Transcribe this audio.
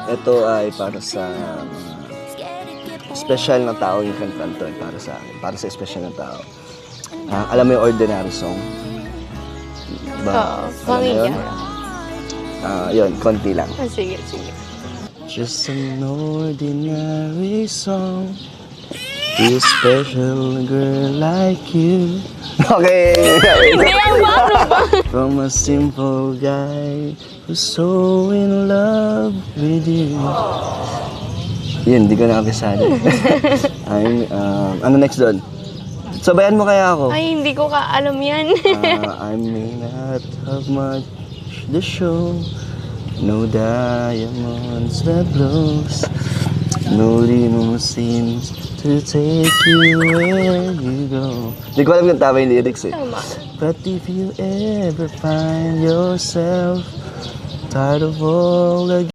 Ito ay para sa special na tao yung kantan to. Para sa akin. Para sa special na tao. Alam mo yung Ordinary Song? Oo, Alam mo yun? Yun, konti lang. Sige, sige. Just an ordinary song to a special girl like you. Okay! Hindi ang ano ba? From a simple guy who's so in love with you. Yun, di ko nakabisado. Ano next doon? Sabayan mo kaya ako? Ay, hindi ko alam yan. I may not have much to show. No diamonds that blows. No limousines to take you where you go. Di ko alam kung tama yung lyrics eh. Tama. But if you ever find yourself tired of all the